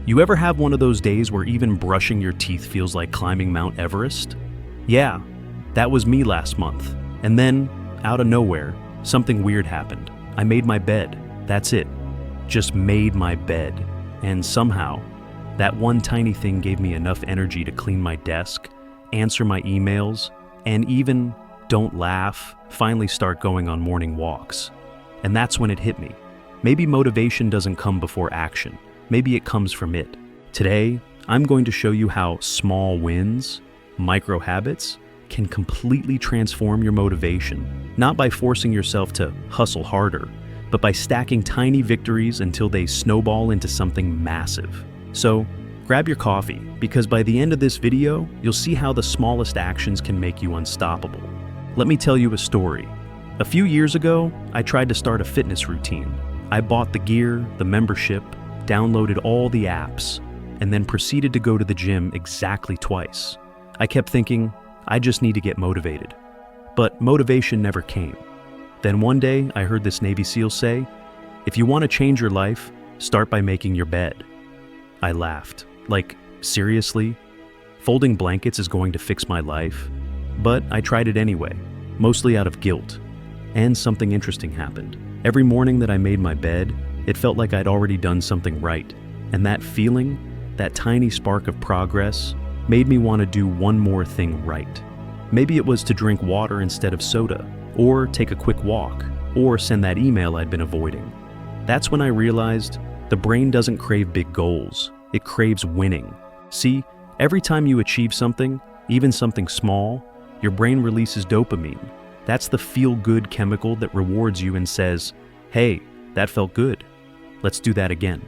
You ever have one of those days where even brushing your teeth feels like climbing Mount Everest? Yeah, that was me last month. And then, out of nowhere, something weird happened. I made my bed. That's it. Just made my bed. And somehow, that one tiny thing gave me enough energy to clean my desk, answer my emails, and even, don't laugh, finally start going on morning walks. And that's when it hit me. Maybe motivation doesn't come before action. Maybe it comes from it. Today, I'm going to show you how small wins, micro habits, can completely transform your motivation. Not by forcing yourself to hustle harder, but by stacking tiny victories until they snowball into something massive. So, grab your coffee, because by the end of this video, you'll see how the smallest actions can make you unstoppable. Let me tell you a story. A few years ago, I tried to start a fitness routine. I bought the gear, the membership, downloaded all the apps, and then proceeded to go to the gym exactly twice. I kept thinking, I just need to get motivated. But motivation never came. Then one day, I heard this Navy SEAL say, if you want to change your life, start by making your bed. I laughed. Like, seriously? Folding blankets is going to fix my life? But I tried it anyway, mostly out of guilt. And something interesting happened. Every morning that I made my bed, it felt like I'd already done something right. And that feeling, that tiny spark of progress, made me want to do one more thing right. Maybe it was to drink water instead of soda, or take a quick walk, or send that email I'd been avoiding. That's when I realized the brain doesn't crave big goals, it craves winning. See, every time you achieve something, even something small, your brain releases dopamine. That's the feel-good chemical that rewards you and says, hey, that felt good. Let's do that again.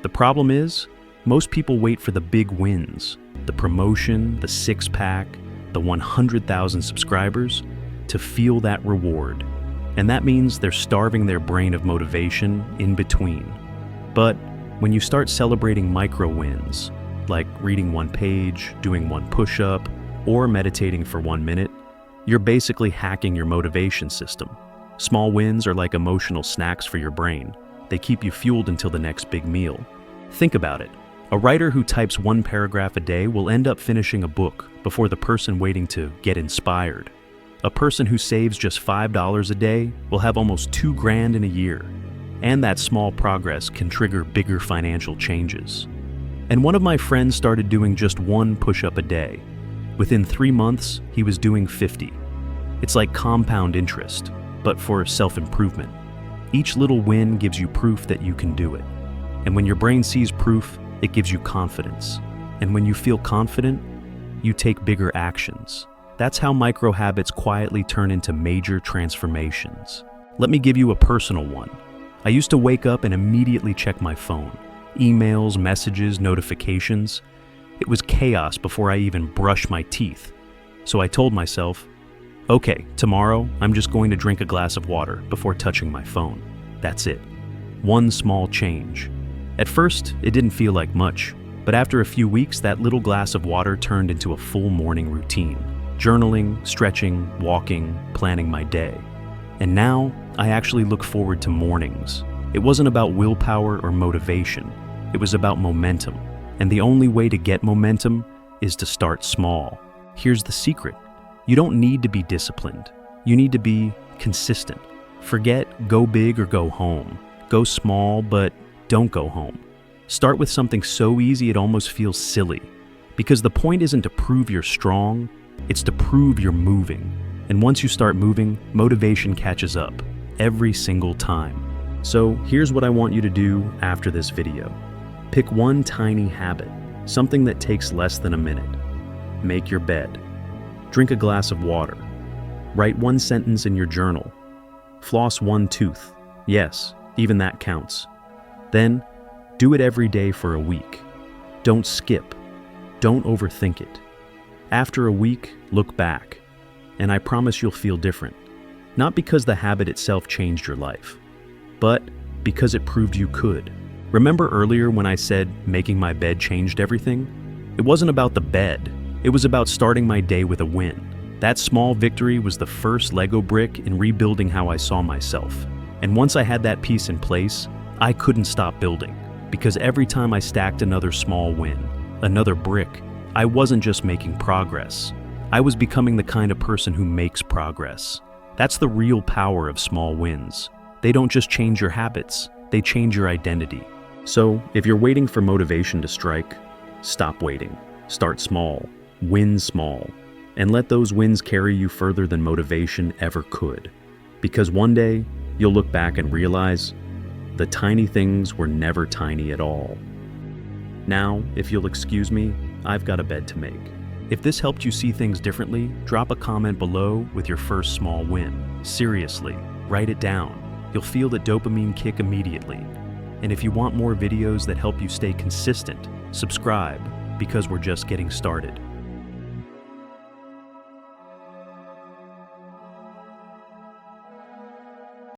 The problem is, most people wait for the big wins, the promotion, the six-pack, the 100,000 subscribers, to feel that reward. And that means they're starving their brain of motivation in between. But when you start celebrating micro wins, like reading one page, doing one push-up, or meditating for 1 minute, you're basically hacking your motivation system. Small wins are like emotional snacks for your brain. They keep you fueled until the next big meal. Think about it. A writer who types 1 paragraph a day will end up finishing a book before the person waiting to get inspired. A person who saves just $5 a day will have almost $2 grand in a year. And that small progress can trigger bigger financial changes. And one of my friends started doing just 1 push-up a day. Within 3 months, he was doing 50. It's like compound interest, but for self-improvement. Each little win gives you proof that you can do it. And when your brain sees proof, it gives you confidence. And when you feel confident, you take bigger actions. That's how micro habits quietly turn into major transformations. Let me give you a personal one. I used to wake up and immediately check my phone. Emails, messages, notifications. It was chaos before I even brushed my teeth. So I told myself, okay, tomorrow I'm just going to drink a glass of water before touching my phone. That's it. One small change. At first, it didn't feel like much, but after a few weeks, that little glass of water turned into a full morning routine. Journaling, stretching, walking, planning my day. And now, I actually look forward to mornings. It wasn't about willpower or motivation. It was about momentum. And the only way to get momentum is to start small. Here's the secret. You don't need to be disciplined. You need to be consistent. Forget go big or go home. Go small, but don't go home. Start with something so easy it almost feels silly. Because the point isn't to prove you're strong, it's to prove you're moving. And once you start moving, motivation catches up, every single time. So here's what I want you to do after this video. Pick one tiny habit, something that takes less than a minute. Make your bed. Drink a glass of water. Write 1 sentence in your journal. Floss 1 tooth. Yes, even that counts. Then, do it every day for a week. Don't skip. Don't overthink it. After a week, look back. And I promise you'll feel different. Not because the habit itself changed your life, but because it proved you could. Remember earlier when I said making my bed changed everything? It wasn't about the bed. It was about starting my day with a win. That small victory was the first Lego brick in rebuilding how I saw myself. And once I had that piece in place, I couldn't stop building. Because every time I stacked another small win, another brick, I wasn't just making progress. I was becoming the kind of person who makes progress. That's the real power of small wins. They don't just change your habits, they change your identity. So, if you're waiting for motivation to strike, stop waiting. Start small, win small, and let those wins carry you further than motivation ever could. Because one day, you'll look back and realize the tiny things were never tiny at all. Now, if you'll excuse me, I've got a bed to make. If this helped you see things differently, drop a comment below with your first small win. Seriously, write it down. You'll feel the dopamine kick immediately. And if you want more videos that help you stay consistent, subscribe, because we're just getting started.